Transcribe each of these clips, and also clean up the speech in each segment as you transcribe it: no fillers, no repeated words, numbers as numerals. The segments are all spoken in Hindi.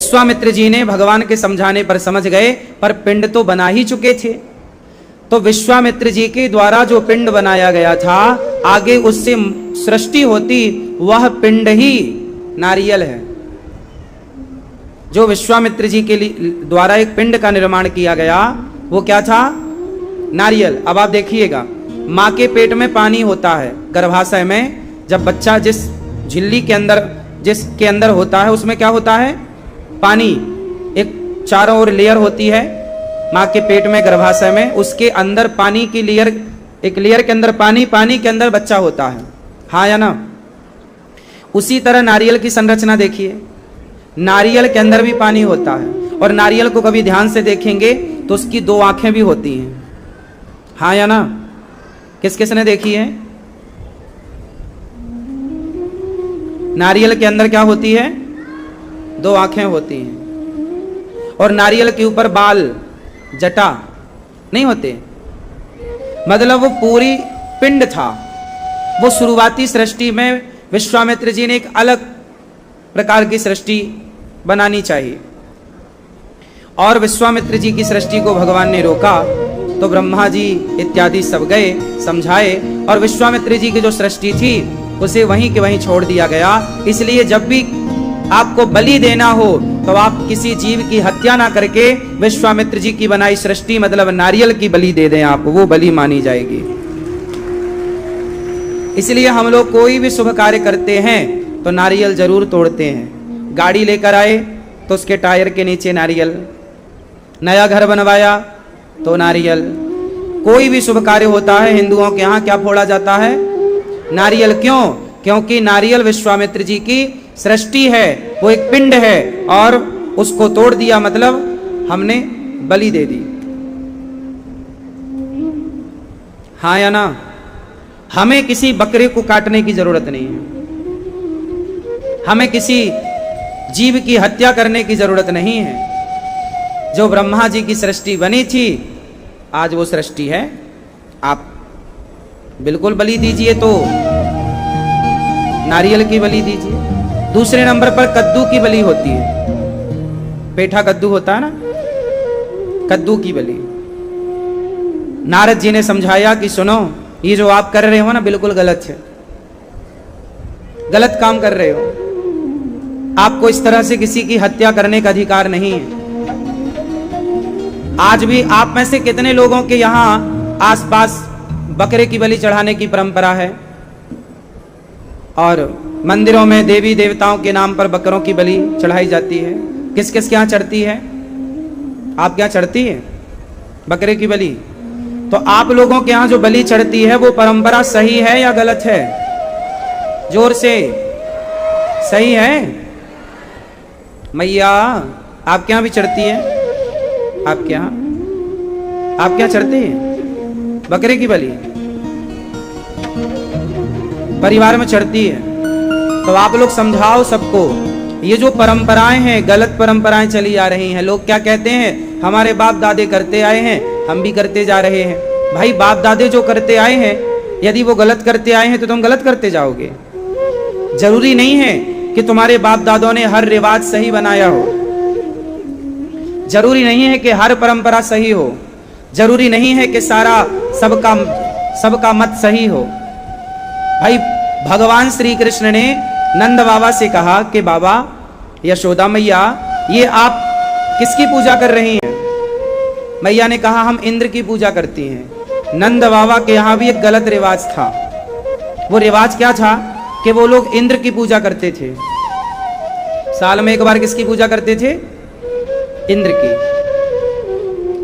विश्वामित्र जी ने भगवान के समझाने पर समझ गए, पर पिंड तो बना ही चुके थे। तो विश्वामित्र जी के द्वारा जो पिंड बनाया गया था, आगे उससे सृष्टि होती, वह पिंड ही नारियल है। जो विश्वामित्र जी के द्वारा एक पिंड का निर्माण किया गया, वो क्या था? नारियल। अब आप देखिएगा, माँ के पेट में पानी होता है, गर्भाशय में जब बच्चा जिस झिल्ली के अंदर, जिसके अंदर होता है, उसमें क्या होता है? पानी। एक चारों ओर लेयर होती है माँ के पेट में, गर्भाशय में, उसके अंदर पानी की लेयर, एक लेयर के अंदर पानी, पानी के अंदर बच्चा होता है, हाँ या ना? उसी तरह नारियल की संरचना देखिए, नारियल के अंदर भी पानी होता है, और नारियल को कभी ध्यान से देखेंगे तो उसकी दो आंखें भी होती हैं, हाँ या ना? किस किस ने देखी है? नारियल के अंदर क्या होती है? दो आंखें होती हैं। और नारियल के ऊपर बाल, जटा नहीं होते, मतलब वो पूरी पिंड था। वो शुरुआती सृष्टि में विश्वामित्र जी ने एक अलग प्रकार की सृष्टि बनानी चाहिए, और विश्वामित्र जी की सृष्टि को भगवान ने रोका, तो ब्रह्मा जी इत्यादि सब गए, समझाए, और विश्वामित्र जी की जो सृष्टि थी उसे वहीं के वहीं छोड़ दिया गया। इसलिए जब भी आपको बलि देना हो तो आप किसी जीव की हत्या ना करके विश्वामित्र जी की बनाई सृष्टि, मतलब नारियल की बलि दे दें आप, वो बलि मानी जाएगी। इसलिए हम लोग कोई भी शुभ कार्य करते हैं तो नारियल जरूर तोड़ते हैं। गाड़ी लेकर आए तो उसके टायर के नीचे नारियल, नया घर बनवाया तो नारियल। कोई भी शुभ कार्य होता है हिंदुओं के यहाँ क्या फोड़ा जाता है? नारियल। क्यों? क्योंकि नारियल विश्वामित्र जी की सृष्टि है, वो एक पिंड है, और उसको तोड़ दिया मतलब हमने बलि दे दी, हाँ या ना? हमें किसी बकरे को काटने की जरूरत नहीं है, हमें किसी जीव की हत्या करने की जरूरत नहीं है। जो ब्रह्मा जी की सृष्टि बनी थी, आज वो सृष्टि है, आप बिल्कुल बलि दीजिए, तो नारियल की बलि दीजिए। दूसरे नंबर पर कद्दू की बलि होती है, पेठा कद्दू होता है ना, कद्दू की बलि। नारद जी ने समझाया कि सुनो, ये जो आप कर रहे हो ना, बिल्कुल गलत है, गलत काम कर रहे हो। आपको इस तरह से किसी की हत्या करने का अधिकार नहीं है। आज भी आप में से कितने लोगों के यहाँ आसपास बकरे की बलि चढ़ाने की परंपरा है, और मंदिरों में देवी देवताओं के नाम पर बकरों की बलि चढ़ाई जाती है? किस किस के यहाँ चढ़ती है? आप क्या चढ़ती है बकरे की बलि? तो आप लोगों के यहाँ जो बलि चढ़ती है वो परंपरा सही है या गलत है? जोर से, सही है? मैया आपके यहाँ भी चढ़ती है? आपके यहाँ आप क्या चढ़ते हैं? बकरे की बलि परिवार में चढ़ती है। तो आप लोग समझाओ सबको, ये जो परंपराएं हैं, गलत परंपराएं चली आ रही हैं। लोग क्या कहते हैं? हमारे बाप दादे करते आए हैं, हम भी करते जा रहे हैं। भाई, बाप दादे जो करते आए हैं, यदि वो गलत करते आए हैं तो तुम गलत करते जाओगे। जरूरी नहीं है कि तुम्हारे बाप दादों ने हर रिवाज सही बनाया हो, जरूरी नहीं है कि हर परंपरा सही हो, जरूरी नहीं है कि सारा सबका मत सही हो। भाई, भगवान श्री कृष्ण ने नंद बाबा से कहा कि बाबा, यशोदा मैया, ये आप किसकी पूजा कर रही हैं? मैया ने कहा हम इंद्र की पूजा करती हैं। नंद बाबा के यहाँ भी एक गलत रिवाज था। वो रिवाज क्या था कि वो लोग इंद्र की पूजा करते थे। साल में एक बार किसकी पूजा करते थे? इंद्र की।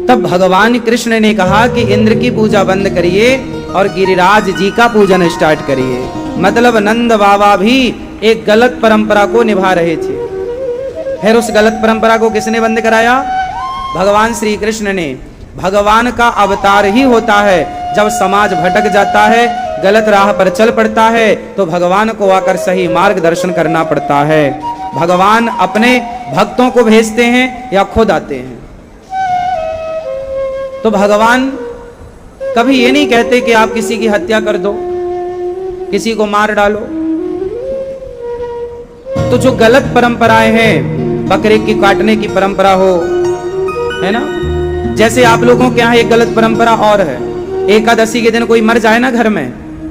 तब भगवान कृष्ण ने कहा कि इंद्र की पूजा बंद करिए और गिरिराज जी का पूजन स्टार्ट करिए। मतलब नंद बाबा भी एक गलत परंपरा को निभा रहे थे। फिर उस गलत परंपरा को किसने बंद कराया? भगवान श्री कृष्ण ने। भगवान का अवतार ही होता है जब समाज भटक जाता है, गलत राह पर चल पड़ता है, तो भगवान को आकर सही मार्गदर्शन करना पड़ता है। भगवान अपने भक्तों को भेजते हैं या खुद आते हैं। तो भगवान कभी ये नहीं कहते कि आप किसी की हत्या कर दो, किसी को मार डालो। तो जो गलत परंपराएं हैं, बकरे की काटने की परंपरा हो, है ना। जैसे आप लोगों के यहाँ एक गलत परंपरा और है, एकादशी के दिन कोई मर जाए ना घर में,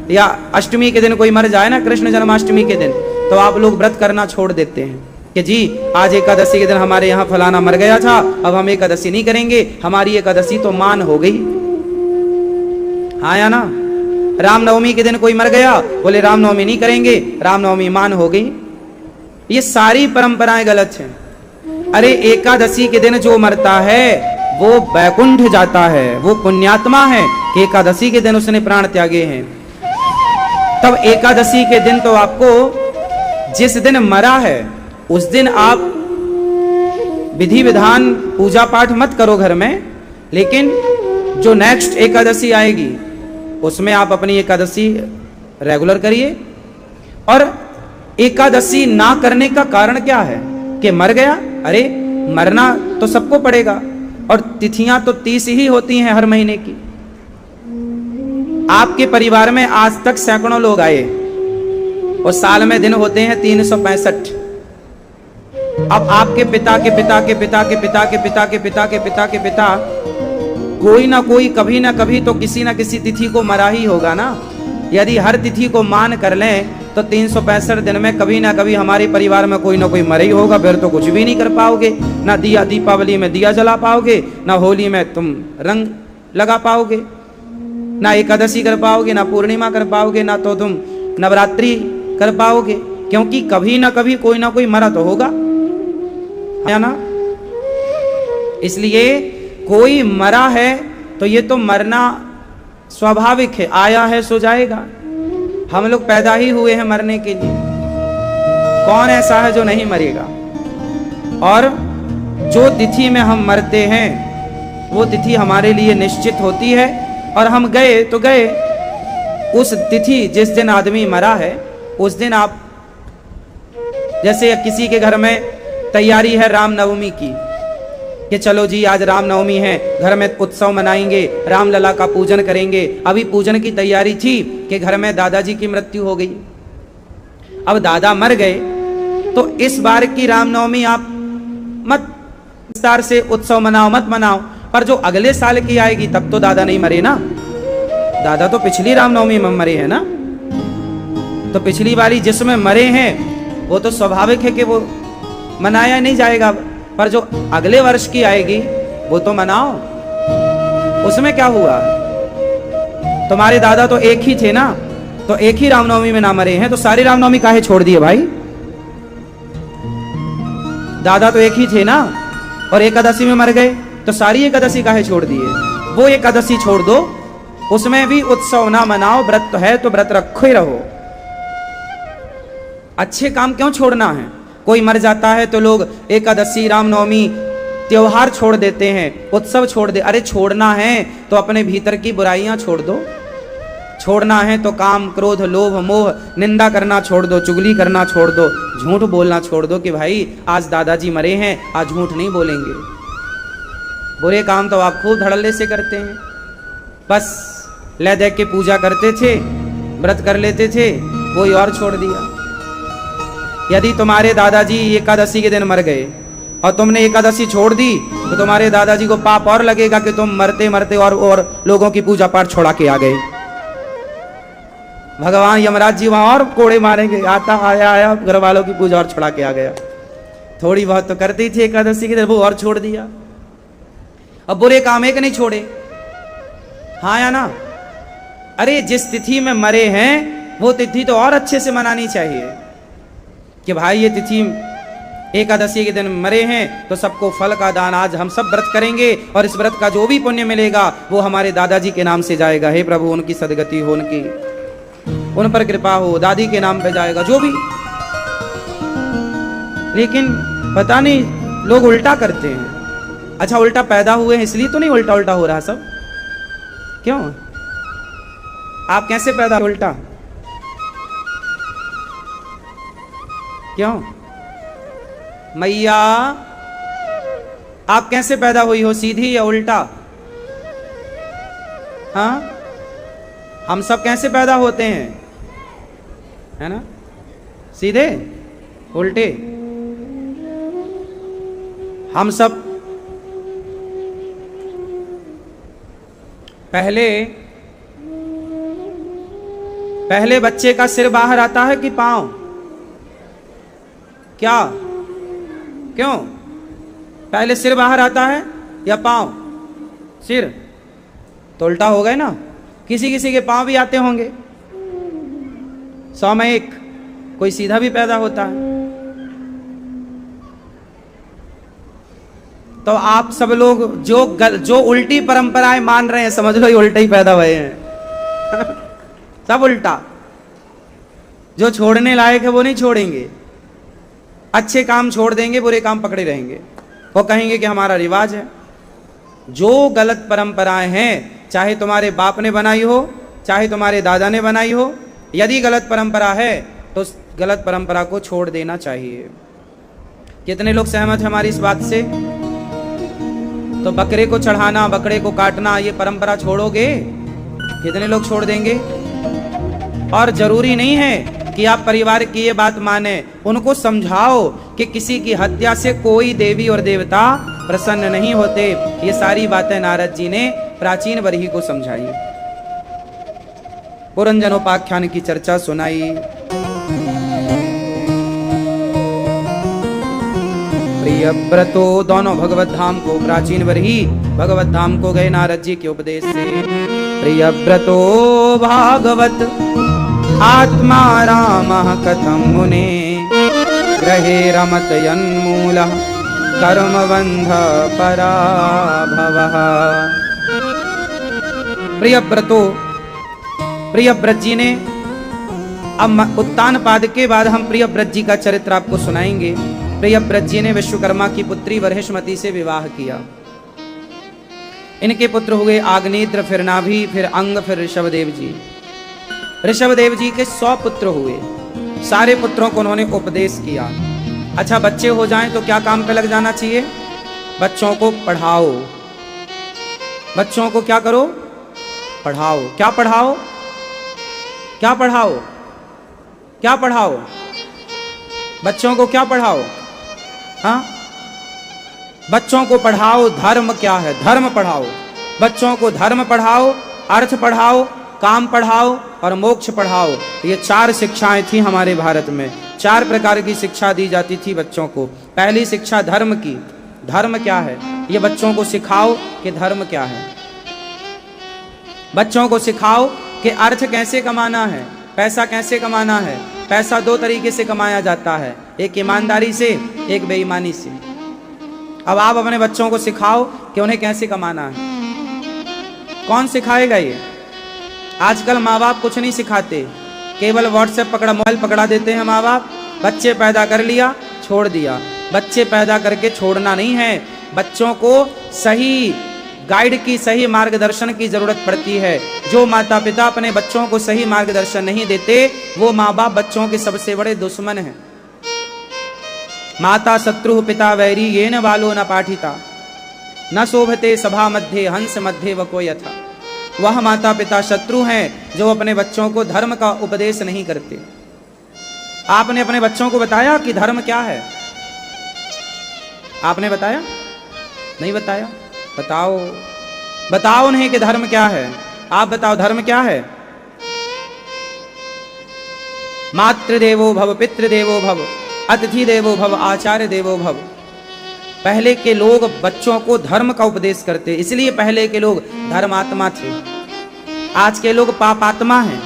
या अष्टमी के दिन कोई मर जाए ना, कृष्ण जन्माष्टमी के दिन, तो आप लोग व्रत करना छोड़ देते हैं कि जी आज एकादशी के दिन हमारे यहाँ फलाना मर गया था, अब हम एकादशी नहीं करेंगे, हमारी एकादशी तो मान हो गई। हाँ या ना। रामनवमी के दिन कोई मर गया, बोले रामनवमी नहीं करेंगे, रामनवमी मान हो गई। ये सारी परंपराएं गलत हैं। अरे एकादशी के दिन जो मरता है वो बैकुंठ जाता है, वो पुण्यात्मा है कि एकादशी के दिन उसने प्राण त्यागे हैं। तब एकादशी के दिन तो आपको, जिस दिन मरा है उस दिन आप विधि विधान पूजा पाठ मत करो घर में, लेकिन जो नेक्स्ट एकादशी आएगी उसमें आप अपनी एकादशी रेगुलर करिए। और एकादशी ना करने का कारण क्या है कि मर गया, अरे मरना तो सबको पड़ेगा, और तिथियां तो 30 ही होती हैं हर महीने की। आपके परिवार में आज तक सैकड़ों लोग आए और साल में दिन होते हैं 365। अब आपके पिता के पिता के पिता के पिता के पिता के पिता के पिता के पिता कोई ना कोई कभी ना कभी तो किसी ना किसी तिथि को मरा ही होगा ना। यदि हर तिथि को मान कर लें तो 365 दिन में कभी ना कभी हमारे परिवार में कोई ना कोई मरा ही होगा, फिर तो कुछ भी नहीं कर पाओगे। ना दिया दीपावली में दिया जला पाओगे, ना होली में तुम रंग लगा पाओगे, ना एकादशी कर पाओगे, ना पूर्णिमा कर पाओगे, ना तो तुम नवरात्रि कर पाओगे, क्योंकि कभी ना कभी कोई ना कोई मरा तो होगा, है ना। इसलिए कोई मरा है तो ये तो मरना स्वाभाविक है, आया है सो जाएगा। हम लोग पैदा ही हुए हैं मरने के लिए, कौन ऐसा है जो नहीं मरेगा। और जो तिथि में हम मरते हैं वो तिथि हमारे लिए निश्चित होती है, और हम गए तो गए। उस तिथि जिस दिन आदमी मरा है उस दिन आप, जैसे किसी के घर में तैयारी है रामनवमी की कि चलो जी आज रामनवमी है, घर में उत्सव मनाएंगे, रामलला का पूजन करेंगे। अभी पूजन की तैयारी थी कि घर में दादाजी की मृत्यु हो गई। अब दादा मर गए तो इस बार की रामनवमी आप मत विस्तार से उत्सव मनाओ, मत मनाओ, पर जो अगले साल की आएगी तब तो दादा नहीं मरे ना। दादा तो पिछली रामनवमी में मरे हैं ना, तो पिछली वाली जिसमें मरे हैं वो तो स्वाभाविक है कि वो मनाया नहीं जाएगा, पर जो अगले वर्ष की आएगी वो तो मनाओ। उसमें क्या हुआ, तुम्हारे दादा तो एक ही थे ना, तो एक ही रामनवमी में ना मरे हैं तो सारी रामनवमी काहे छोड़ दिए भाई। दादा तो एक ही थे ना, और एकादशी में मर गए तो सारी एकादशी काहे छोड़ दिए। वो एकादशी छोड़ दो, उसमें भी उत्सव ना मनाओ, व्रत है तो व्रत रखो ही रहो। अच्छे काम क्यों छोड़ना है। कोई मर जाता है तो लोग एकादशी रामनवमी त्योहार छोड़ देते हैं, उत्सव छोड़ दे। अरे छोड़ना है तो अपने भीतर की बुराइयां छोड़ दो, छोड़ना है तो काम क्रोध लोभ मोह निंदा करना छोड़ दो, चुगली करना छोड़ दो, झूठ बोलना छोड़ दो कि भाई आज दादाजी मरे हैं, आज झूठ नहीं बोलेंगे। बुरे काम तो आप खूब धड़ल्ले से करते हैं, बस ले दे के पूजा करते थे, व्रत कर लेते थे, कोई और छोड़ दिया। यदि तुम्हारे दादाजी एकादशी के दिन मर गए और तुमने एकादशी छोड़ दी तो तुम्हारे दादाजी को पाप और लगेगा कि तुम मरते मरते और लोगों की पूजा पाठ छोड़ा के आ गए। भगवान यमराज जी वहां और कोड़े मारेंगे, आता आया घर वालों की पूजा और छोड़ा के आ गया। थोड़ी बहुत तो करती थी एकादशी के दिन, वो और छोड़ दिया। अब बुरे काम एक नहीं छोड़े, हाँ या ना। अरे जिस तिथि में मरे हैं वो तिथि तो और अच्छे से मनानी चाहिए कि भाई ये तिथि एकादशी के दिन मरे हैं तो सबको फल का दान आज हम सब व्रत करेंगे, और इस व्रत का जो भी पुण्य मिलेगा वो हमारे दादाजी के नाम से जाएगा। हे प्रभु उनकी सदगति हो, उन पर कृपा हो, दादी के नाम पे जाएगा जो भी। लेकिन पता नहीं लोग उल्टा करते हैं। अच्छा उल्टा पैदा हुए हैं इसलिए तो नहीं उल्टा उल्टा हो रहा सब, क्यों? आप कैसे पैदा उल्टा, क्यों? मैया आप कैसे पैदा हुई हो, सीधी या उल्टा? हाँ हम सब कैसे पैदा होते हैं, है ना? सीधे उल्टे? हम सब पहले बच्चे का सिर बाहर आता है कि पांव? क्या? क्यों? पहले सिर बाहर आता है या पांव? सिर। तो उल्टा हो गए ना, किसी किसी के पांव भी आते होंगे, 100 में 1, कोई सीधा भी पैदा होता है। तो आप सब लोग जो उल्टी परंपराएं मान रहे हैं, समझ लो ये उल्टे ही पैदा हुए हैं। सब उल्टा। जो छोड़ने लायक है वो नहीं छोड़ेंगे, अच्छे काम छोड़ देंगे, बुरे काम पकड़े रहेंगे। वो कहेंगे कि हमारा रिवाज है। जो गलत परंपराएं हैं, चाहे तुम्हारे बाप ने बनाई हो, चाहे तुम्हारे दादा ने बनाई हो, यदि गलत परंपरा है तो उस गलत परंपरा को छोड़ देना चाहिए। कितने लोग सहमत हैं हमारी इस बात से? तो बकरे को चढ़ाना, बकरे को काटना, ये परंपरा छोड़ोगे? कितने लोग छोड़ देंगे? और जरूरी नहीं है कि आप परिवार की ये बात माने, उनको समझाओ कि किसी की हत्या से कोई देवी और देवता प्रसन्न नहीं होते। ये सारी बातें नारद जी ने प्राचीन बरही को समझाई, पुरंजनोपाख्यान की चर्चा सुनाई। प्रियव्रतो दोनों भगवत धाम को, प्राचीन बरही भगवत धाम को गए नारद जी के उपदेश से। प्रियव्रतो भागवत आत्मा रामः कथं मुने ग्रहे रमत यन्मूलः कर्मबन्ध पराभवः। प्रियव्रत जी ने, अब उत्तान पाद के बाद हम प्रियव्रत जी का चरित्र आपको सुनाएंगे। प्रियव्रत जी ने विश्वकर्मा की पुत्री वर्हिष्मती से विवाह किया। इनके पुत्र हुए आग्नेत्र, फिर नाभि, फिर अंग, फिर ऋषभदेव जी। ऋषभदेव जी के 100 पुत्र हुए। सारे पुत्रों को उन्होंने उपदेश किया। अच्छा, बच्चे हो जाएं तो क्या काम पे लग जाना चाहिए? बच्चों को पढ़ाओ। बच्चों को क्या करो? पढ़ाओ। क्या पढ़ाओ? क्या पढ़ाओ? क्या पढ़ाओ? बच्चों को क्या पढ़ाओ? हाँ, बच्चों को पढ़ाओ। धर्म क्या है? धर्म पढ़ाओ। बच्चों को धर्म पढ़ाओ, अर्थ पढ़ाओ, काम पढ़ाओ और मोक्ष पढ़ाओ। ये 4 शिक्षाएं थी हमारे भारत में। 4 प्रकार की शिक्षा दी जाती थी बच्चों को। पहली शिक्षा धर्म की। धर्म क्या है, ये बच्चों को सिखाओ कि धर्म क्या है। बच्चों को सिखाओ कि अर्थ कैसे कमाना है, पैसा कैसे कमाना है। पैसा 2 तरीके से कमाया जाता है, एक ईमानदारी से, एक बेईमानी से। अब आप अपने बच्चों को सिखाओ कि उन्हें कैसे कमाना है। कौन सिखाएगा ये? आजकल माँ बाप कुछ नहीं सिखाते, केवल व्हाट्सएप पकड़ा, मोबाइल पकड़ा देते हैं माँ बाप। बच्चे पैदा कर लिया, छोड़ दिया। बच्चे पैदा करके छोड़ना नहीं है, बच्चों को सही गाइड की, सही मार्गदर्शन की जरूरत पड़ती है। जो माता पिता अपने बच्चों को सही मार्गदर्शन नहीं देते, वो माँ बाप बच्चों के सबसे बड़े दुश्मन हैं। माता शत्रु पिता वैरी येन बालो न पाठिता न शोभते सभा मध्य हंस मध्य व को यथा। वह माता पिता शत्रु हैं जो अपने बच्चों को धर्म का उपदेश नहीं करते। आपने अपने बच्चों को बताया कि धर्म क्या है? आपने बताया? नहीं बताया? बताओ, बताओ उन्हें कि धर्म क्या है। आप बताओ धर्म क्या है? मातृदेवो भव, पितृदेवो भव, अतिथि देवो भव, आचार्य देवो भव। पहले के लोग बच्चों को धर्म का उपदेश करते, इसलिए पहले के लोग धर्मात्मा थे। आज के लोग पापात्मा हैं,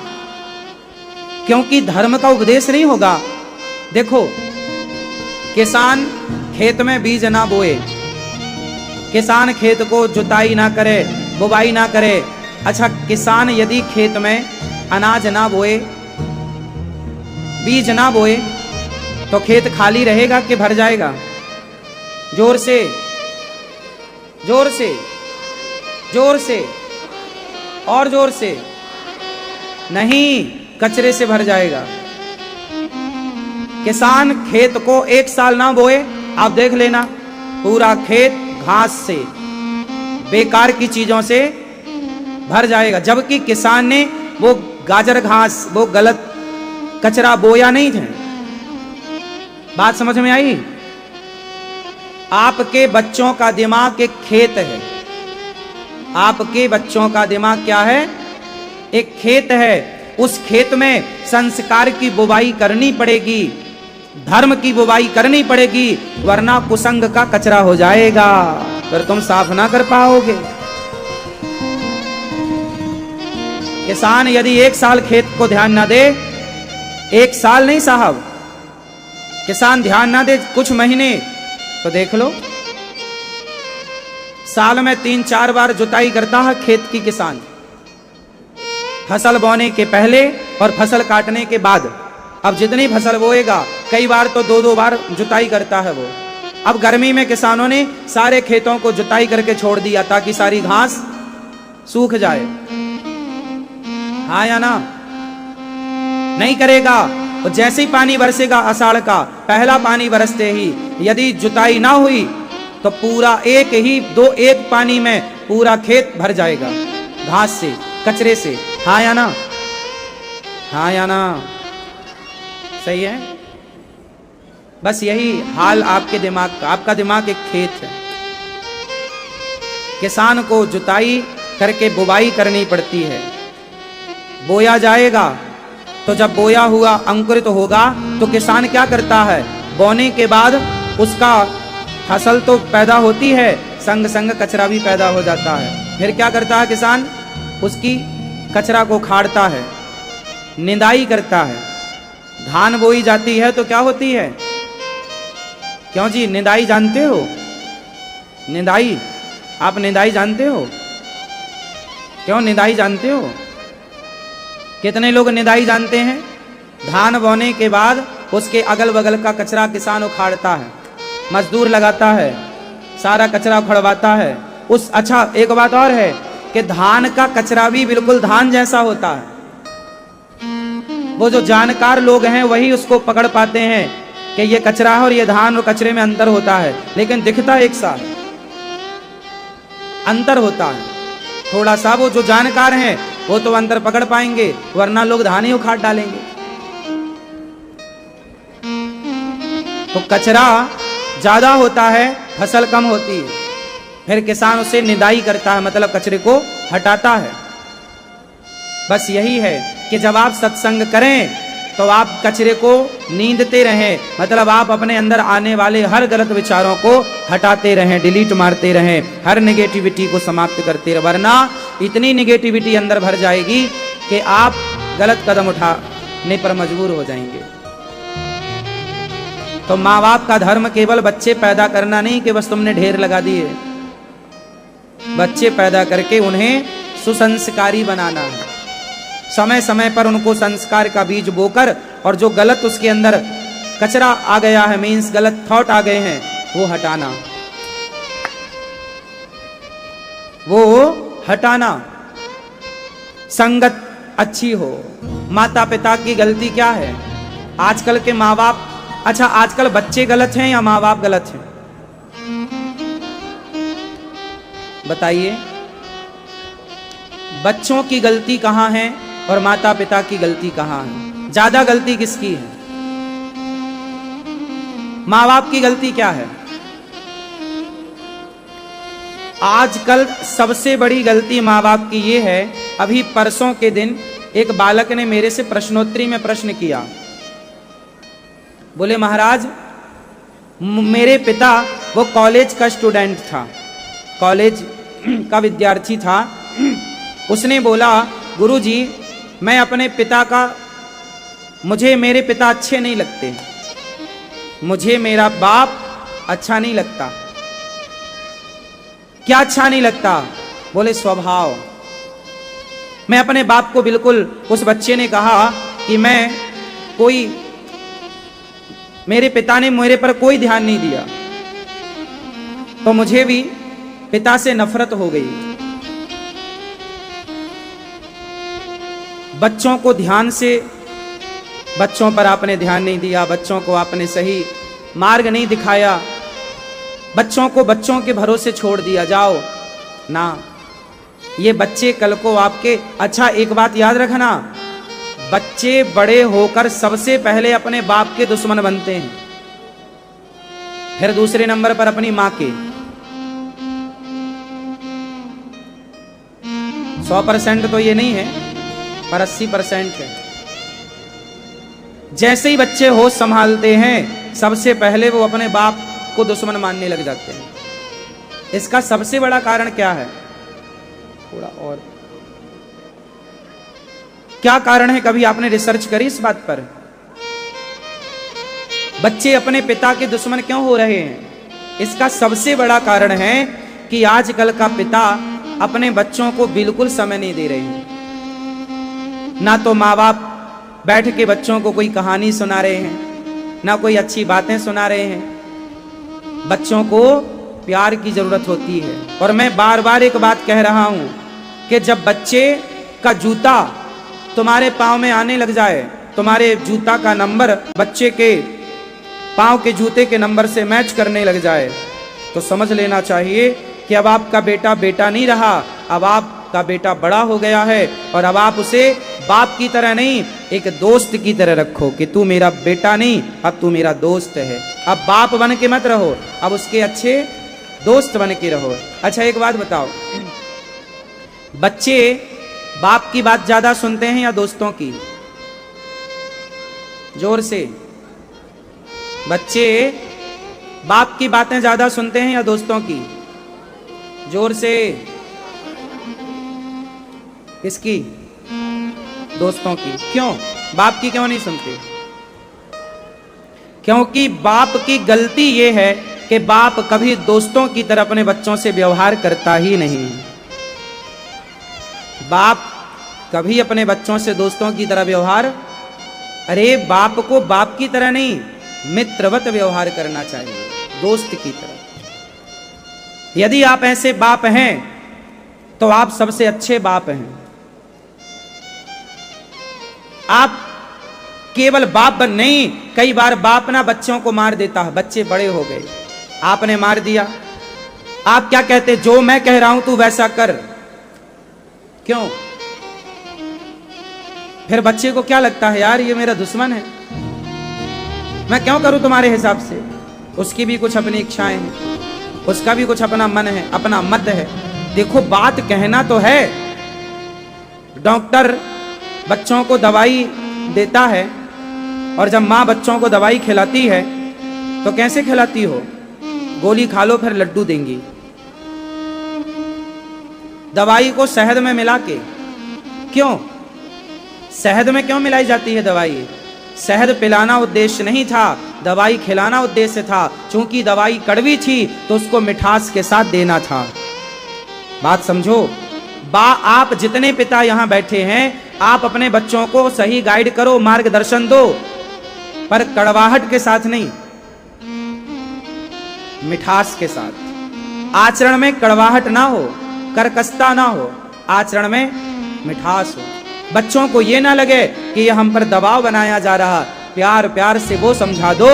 क्योंकि धर्म का उपदेश नहीं होगा। देखो, किसान खेत में बीज ना बोए, किसान खेत को जुताई ना करे, बुवाई ना करे। अच्छा, किसान यदि खेत में अनाज ना बोए, बीज ना बोए, तो खेत खाली रहेगा कि भर जाएगा? जोर से, जोर से, जोर से, और जोर से। नहीं, कचरे से भर जाएगा। किसान खेत को 1 साल ना बोए, आप देख लेना, पूरा खेत घास से, बेकार की चीजों से भर जाएगा। जबकि किसान ने वो गाजर घास, वो गलत कचरा बोया नहीं था। बात समझ में आई? आपके बच्चों का दिमाग एक खेत है। आपके बच्चों का दिमाग क्या है? एक खेत है। उस खेत में संस्कार की बुवाई करनी पड़ेगी, धर्म की बुवाई करनी पड़ेगी, वरना कुसंग का कचरा हो जाएगा, फिर तुम साफ ना कर पाओगे। किसान यदि 1 साल खेत को ध्यान ना दे, 1 साल नहीं साहब, किसान ध्यान ना दे कुछ महीने, तो देख लो साल में 3-4 बार जुताई करता है खेत की किसान, फसल बोने के पहले और फसल काटने के बाद। अब जितनी फसल बोएगा कई बार तो 2-2 बार जुताई करता है वो। अब गर्मी में किसानों ने सारे खेतों को जुताई करके छोड़ दिया ताकि सारी घास सूख जाए। हाँ या ना? नहीं करेगा। और जैसे ही पानी बरसेगा आषाढ़ का पहला पानी बरसते ही यदि जुताई ना हुई तो पूरा एक पानी में पूरा खेत भर जाएगा घास से, कचरे से। हाँ या ना? हाँ या ना? सही है। बस यही हाल आपके दिमाग का। आपका दिमाग एक खेत है। किसान को जुताई करके बुवाई करनी पड़ती है, बोया जाएगा। तो जब बोया हुआ अंकुरित होगा तो किसान क्या करता है? बोने के बाद उसका फसल तो पैदा होती है, संग संग कचरा भी पैदा हो जाता है। फिर क्या करता है किसान? उसकी कचरा को खाड़ता है, निंदाई करता है। धान बोई जाती है तो क्या होती है? क्यों जी, निंदाई जानते हो? निंदाई, आप निंदाई जानते हो? क्यों निंदाई जानते हो? कितने लोग निदाई जानते हैं? धान बोने के बाद उसके अगल बगल का कचरा किसान उखाड़ता है, मजदूर लगाता है, सारा कचरा उखड़वाता है। अच्छा एक बात और है कि धान का कचरा भी बिल्कुल धान जैसा होता है। वो जो जानकार लोग हैं वही उसको पकड़ पाते हैं कि ये कचरा है और ये धान और कचरे में अंतर होता है, लेकिन दिखता एक सा अंतर होता है थोड़ा सा। वो जो जानकार हैं वो तो अंतर पकड़ पाएंगे, वरना लोग धान ही उखाड़ डालेंगे। तो कचरा ज्यादा होता है, फसल कम होती है। फिर किसान उसे निदाई करता है, मतलब कचरे को हटाता है। बस यही है कि जब आप सत्संग करें तो आप कचरे को नींदते रहें, मतलब आप अपने अंदर आने वाले हर गलत विचारों को हटाते रहें, डिलीट मारते रहें, हर नेगेटिविटी को समाप्त करते रहें, वरना इतनी नेगेटिविटी अंदर भर जाएगी कि आप गलत कदम उठाने पर मजबूर हो जाएंगे। तो माँ बाप का धर्म केवल बच्चे पैदा करना नहीं कि बस तुमने ढेर लगा दिए, बच्चे पैदा करके उन्हें सुसंस्कारी बनाना है। समय समय पर उनको संस्कार का बीज बोकर और जो गलत उसके अंदर कचरा आ गया है, मीन्स गलत थॉट आ गए हैं, वो हटाना, वो हटाना। संगत अच्छी हो। माता पिता की गलती क्या है? आजकल के माँ बाप, अच्छा आजकल बच्चे गलत हैं या माँ बाप गलत हैं? बताइए, बच्चों की गलती कहां है और माता पिता की गलती कहां है? ज्यादा गलती किसकी है? माँ बाप की गलती क्या है? आजकल सबसे बड़ी गलती माँ बाप की ये है। अभी परसों के दिन एक बालक ने मेरे से प्रश्नोत्तरी में प्रश्न किया। बोले महाराज, मेरे पिता वो कॉलेज का स्टूडेंट था, कॉलेज का विद्यार्थी था। उसने बोला गुरुजी, मैं अपने पिता का, मुझे मेरे पिता अच्छे नहीं लगते, मुझे मेरा बाप अच्छा नहीं लगता। क्या अच्छा नहीं लगता? बोले स्वभाव। मैं अपने बाप को बिल्कुल, उस बच्चे ने कहा कि मेरे पिता ने मेरे पर कोई ध्यान नहीं दिया तो मुझे भी पिता से नफरत हो गई। बच्चों को ध्यान से, बच्चों पर आपने ध्यान नहीं दिया, बच्चों को आपने सही मार्ग नहीं दिखाया, बच्चों को बच्चों के भरोसे छोड़ दिया। जाओ ना, ये बच्चे कल को आपके, अच्छा एक बात याद रखना, बच्चे बड़े होकर सबसे पहले अपने बाप के दुश्मन बनते हैं। फिर दूसरे नंबर पर अपनी माँ के। 100% तो ये नहीं है, पर 80% है। जैसे ही बच्चे होश संभालते हैं, सबसे पहले वो अपने बाप को दुश्मन मानने लग जाते हैं। इसका सबसे बड़ा कारण क्या है? थोड़ा और क्या कारण है? कभी आपने रिसर्च करी इस बात पर? बच्चे अपने पिता के दुश्मन क्यों हो रहे हैं? इसका सबसे बड़ा कारण है कि आजकल का पिता अपने बच्चों को बिल्कुल समय नहीं दे रहे हैं। ना तो माँ बाप बैठ के बच्चों को कोई कहानी सुना रहे हैं, ना कोई अच्छी बातें सुना रहे हैं। बच्चों को प्यार की जरूरत होती है। और मैं बार बार एक बात कह रहा हूं कि जब बच्चे का जूता तुम्हारे पांव में आने लग जाए, तुम्हारे जूता का नंबर बच्चे के पांव के जूते के नंबर से मैच करने लग जाए, तो समझ लेना चाहिए कि अब आपका बेटा बेटा नहीं रहा, अब आपका बेटा बड़ा हो गया है। और अब आप उसे बाप की तरह नहीं, एक दोस्त की तरह रखो कि तू मेरा बेटा नहीं, अब तू मेरा दोस्त है। अब बाप बन के मत रहो, अब उसके अच्छे दोस्त बन के रहो। अच्छा एक बात बताओ, बच्चे बाप की बात ज्यादा सुनते हैं या दोस्तों की? जोर से। बच्चे बाप की बातें ज्यादा सुनते हैं या दोस्तों की? जोर से। किसकी? दोस्तों की। क्यों? बाप की क्यों नहीं सुनते? क्योंकि बाप की गलती यह है कि बाप कभी दोस्तों की तरह अपने बच्चों से व्यवहार करता ही नहीं। बाप कभी अपने बच्चों से दोस्तों की तरह व्यवहार, अरे बाप को बाप की तरह नहीं, मित्रवत व्यवहार करना चाहिए, दोस्त की तरह। यदि आप ऐसे बाप हैं तो आप सबसे अच्छे बाप हैं। आप केवल बाप नहीं, कई बार बाप ना बच्चों को मार देता है। बच्चे बड़े हो गए, आपने मार दिया, आप क्या कहते? जो मैं कह रहा हूं तू वैसा कर। क्यों? फिर बच्चे को क्या लगता है, यार ये मेरा दुश्मन है, मैं क्यों करूं तुम्हारे हिसाब से? उसकी भी कुछ अपनी इच्छाएं हैं, उसका भी कुछ अपना मन है, अपना मत है। देखो बात कहना तो है। डॉक्टर बच्चों को दवाई देता है, और जब माँ बच्चों को दवाई खिलाती है तो कैसे खिलाती हो? गोली खा लो फिर लड्डू देंगी। दवाई को शहद में मिला के। क्यों? शहद में क्यों मिलाई जाती है दवाई? शहद पिलाना उद्देश्य नहीं था, दवाई खिलाना उद्देश्य था। चूंकि दवाई कड़वी थी तो उसको मिठास के साथ देना था। बात समझो। आप जितने पिता यहां बैठे हैं, आप अपने बच्चों को सही गाइड करो, मार्गदर्शन दो, पर कड़वाहट के साथ नहीं, मिठास के साथ। आचरण में कड़वाहट ना हो, कर्कशता ना हो, आचरण में मिठास हो। बच्चों को ये ना लगे कि ये हम पर दबाव बनाया जा रहा। प्यार प्यार से वो समझा दो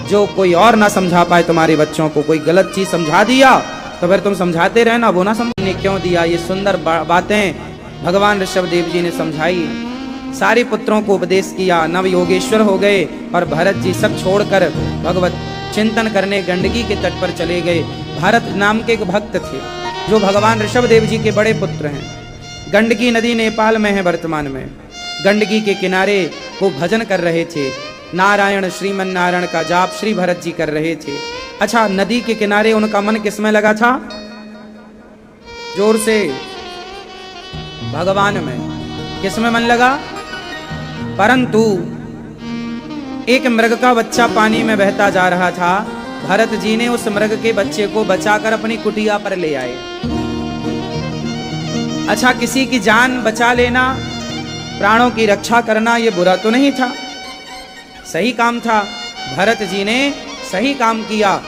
जो कोई और ना समझा पाए। तुम्हारे बच्चों को कोई गलत चीज समझा दिया तो फिर तुम समझाते रहना, वो ना समझने क्यों दिया। ये सुंदर बातें भगवान ऋषभदेव जी ने समझाई। सारे पुत्रों को उपदेश किया, नव योगेश्वर हो गए, और भरत जी सब छोड़कर भगवत चिंतन करने गंडकी के तट पर चले गए। भरत नाम के एक भक्त थे जो भगवान ऋषभदेव जी के बड़े पुत्र हैं। गंडकी नदी नेपाल में है वर्तमान में। गंडकी के किनारे वो भजन कर रहे थे, नारायण श्रीमन नारायण का जाप श्री भरत जी कर रहे थे। अच्छा, नदी के किनारे उनका मन किसमें लगा था? जोर से। भगवान में। किसमें मन लगा? परंतु एक मृग का बच्चा पानी में बहता जा रहा था। भरत जी ने उस मृग के बच्चे को बचाकर अपनी कुटिया पर ले आए। अच्छा, किसी की जान बचा लेना, प्राणों की रक्षा करना, यह बुरा तो नहीं था, सही काम था। भरत जी ने सही काम किया।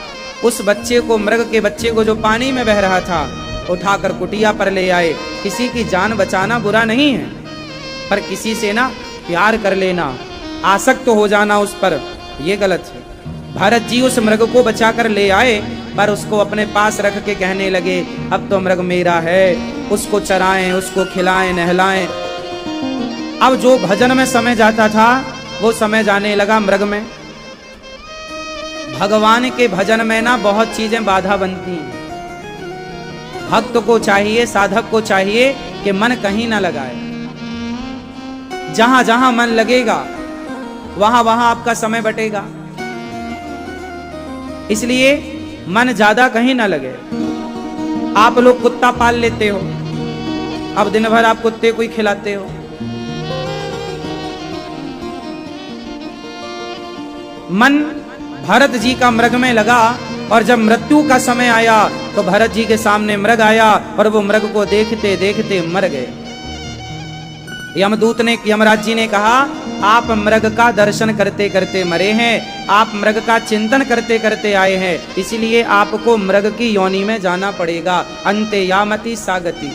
उस बच्चे को, मृग के बच्चे को जो पानी में बह रहा था, उठाकर कुटिया पर ले आए। किसी की जान बचाना बुरा नहीं है, पर किसी से ना प्यार कर लेना, आसक्त हो जाना उस पर, यह गलत है। भरत जी उस मृग को बचाकर ले आए, पर उसको अपने पास रख के कहने लगे, अब तो मृग मेरा है, उसको चराएं, उसको खिलाएं, नहलाएं। अब जो भजन में समय जाता था वो समय जाने लगा मृग में। भगवान के भजन में ना बहुत चीजें बाधा बनती हैं। भक्त को चाहिए, साधक को चाहिए कि मन कहीं ना लगाए। जहां जहां मन लगेगा वहां वहां आपका समय बटेगा। इसलिए मन ज्यादा कहीं ना लगे। आप लोग कुत्ता पाल लेते हो, अब दिन भर आप कुत्ते को ही खिलाते हो। मन भरत जी का मृग में लगा, और जब मृत्यु का समय आया तो भरत जी के सामने मृग आया और वो मृग को देखते देखते मर गए। यमदूत ने, यमराज जी ने कहा, आप मृग का दर्शन करते करते मरे हैं, आप मृग का चिंतन करते करते आए हैं, इसलिए आपको मृग की योनि में जाना पड़ेगा। अंते यामति सागति।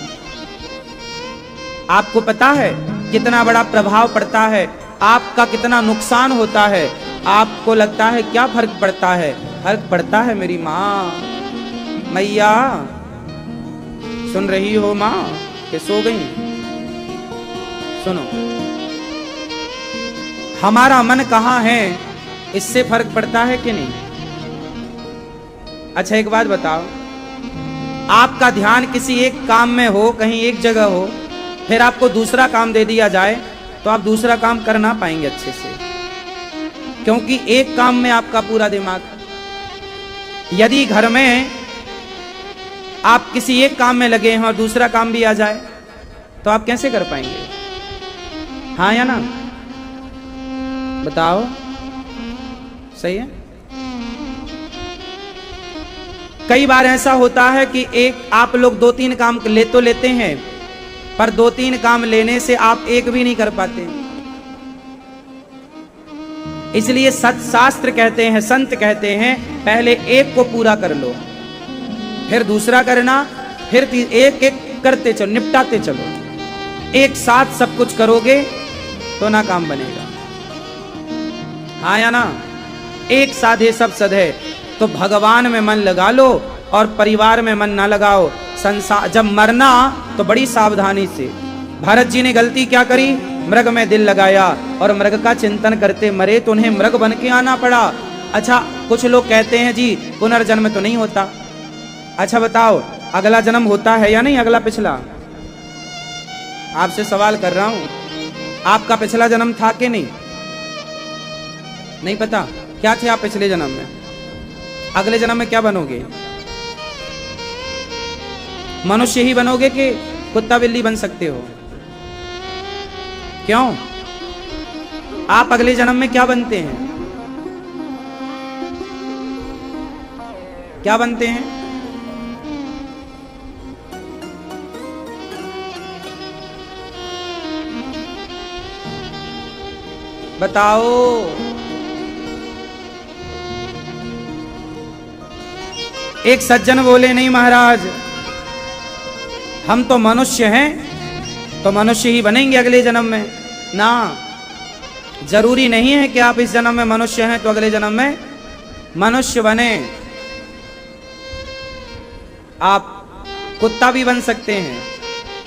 आपको पता है कितना बड़ा प्रभाव पड़ता है, आपका कितना नुकसान होता है। आपको लगता है क्या फर्क पड़ता है? फर्क पड़ता है मेरी माँ, मैया सुन रही हो माँ कि सो गई? सुनो, हमारा मन कहाँ है इससे फर्क पड़ता है कि नहीं? अच्छा एक बात बताओ, आपका ध्यान किसी एक काम में हो, कहीं एक जगह हो, फिर आपको दूसरा काम दे दिया जाए तो आप दूसरा काम कर ना पाएंगे अच्छे से, क्योंकि एक काम में आपका पूरा दिमाग है। यदि घर में आप किसी एक काम में लगे हैं और दूसरा काम भी आ जाए तो आप कैसे कर पाएंगे? हाँ या ना? बताओ, सही है? कई बार ऐसा होता है कि एक आप लोग 2-3 काम ले तो लेते हैं, पर 2-3 काम लेने से आप एक भी नहीं कर पाते। इसलिए शास्त्र कहते हैं, संत कहते हैं, पहले एक को पूरा कर लो, फिर दूसरा करना, फिर एक एक करते चलो, निपटाते चलो। एक साथ सब कुछ करोगे तो ना काम बनेगा। हाँ या ना? एक साधे सब सधे। तो भगवान में मन लगा लो और परिवार में मन ना लगाओ। संसार जब मरना तो बड़ी सावधानी से। भरत जी ने गलती क्या करी? मृग में दिल लगाया और मृग का चिंतन करते मरे, तो उन्हें मृग बन के आना पड़ा। अच्छा, कुछ लोग कहते हैं जी पुनर्जन्म तो नहीं होता। अच्छा बताओ, अगला जन्म होता है या नहीं? अगला पिछला? आपसे सवाल कर रहा हूं, आपका पिछला जन्म था कि नहीं? नहीं पता? क्या थे आप पिछले जन्म में? अगले जन्म में क्या बनोगे? मनुष्य ही बनोगे कि कुत्ता बिल्ली बन सकते हो? क्यों? आप अगले जन्म में क्या बनते हैं? क्या बनते हैं? बताओ। एक सज्जन बोले, नहीं महाराज, हम तो मनुष्य हैं, तो मनुष्य ही बनेंगे अगले जन्म में। ना, जरूरी नहीं है कि आप इस जन्म में मनुष्य हैं तो अगले जन्म में मनुष्य बने। आप कुत्ता भी बन सकते हैं,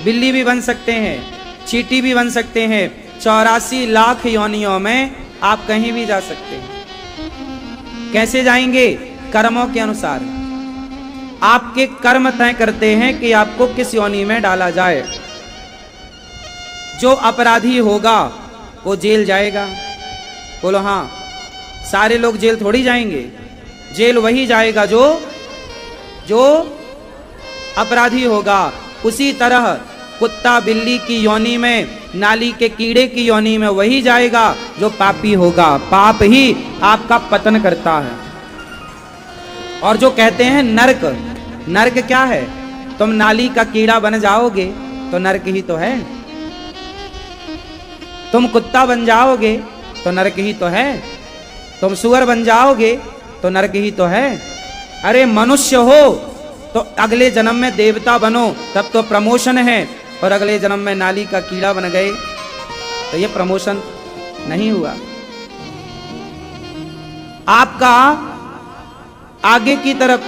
बिल्ली भी बन सकते हैं, चींटी भी बन सकते हैं। 84 लाख योनियों में आप कहीं भी जा सकते हैं। कैसे जाएंगे? कर्मों के अनुसार। आपके कर्म तय करते हैं कि आपको किस योनि में डाला जाए। जो अपराधी होगा वो जेल जाएगा। बोलो हाँ। सारे लोग जेल थोड़ी जाएंगे, जेल वही जाएगा जो अपराधी होगा। उसी तरह कुत्ता बिल्ली की योनि में, नाली के कीड़े की योनि में वही जाएगा जो पापी होगा। पाप ही आपका पतन करता है। और जो कहते हैं नरक, नरक क्या है? तुम नाली का कीड़ा बन जाओगे तो नरक ही तो है। तुम कुत्ता बन जाओगे तो नरक ही तो है। तुम सुअर बन जाओगे तो नरक ही तो है। अरे मनुष्य हो तो अगले जन्म में देवता बनो, तब तो प्रमोशन है। और अगले जन्म में नाली का कीड़ा बन गए तो ये प्रमोशन नहीं हुआ। आपका आगे की तरफ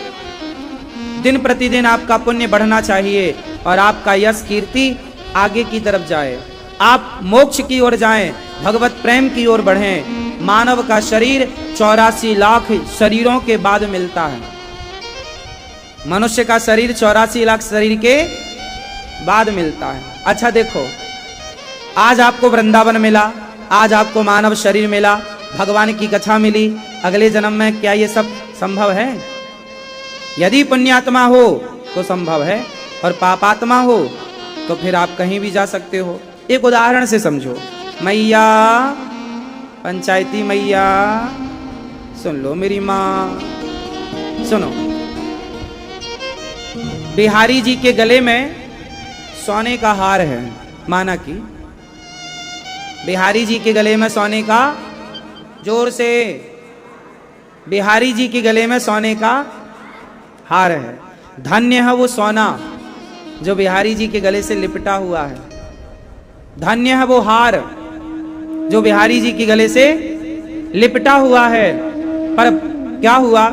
दिन प्रतिदिन आपका पुण्य बढ़ना चाहिए और आपका यश कीर्ति आगे की तरफ जाए। आप मोक्ष की ओर जाएं, भगवत प्रेम की ओर बढ़ें। मानव का शरीर 84 लाख शरीरों के बाद मिलता है। मनुष्य का शरीर 84 लाख शरीर के बाद मिलता है। अच्छा देखो, आज आपको वृंदावन मिला, आज आपको मानव शरीर मिला, भगवान की कथा मिली, अगले जन्म में क्या ये सब संभव है? यदि पुण्यात्मा हो तो संभव है, और पापात्मा हो तो फिर आप कहीं भी जा सकते हो। एक उदाहरण से समझो। मैया, पंचायती मैया, सुन लो मेरी माँ, सुनो। बिहारी जी के गले में सोने का हार है, माना कि बिहारी जी के गले में सोने का, जोर से, बिहारी जी के गले में सोने का हार है। धन्य है वो सोना जो बिहारी जी के गले से लिपटा हुआ है। धन्य है वो हार जो बिहारी जी के गले से लिपटा हुआ है। पर क्या हुआ?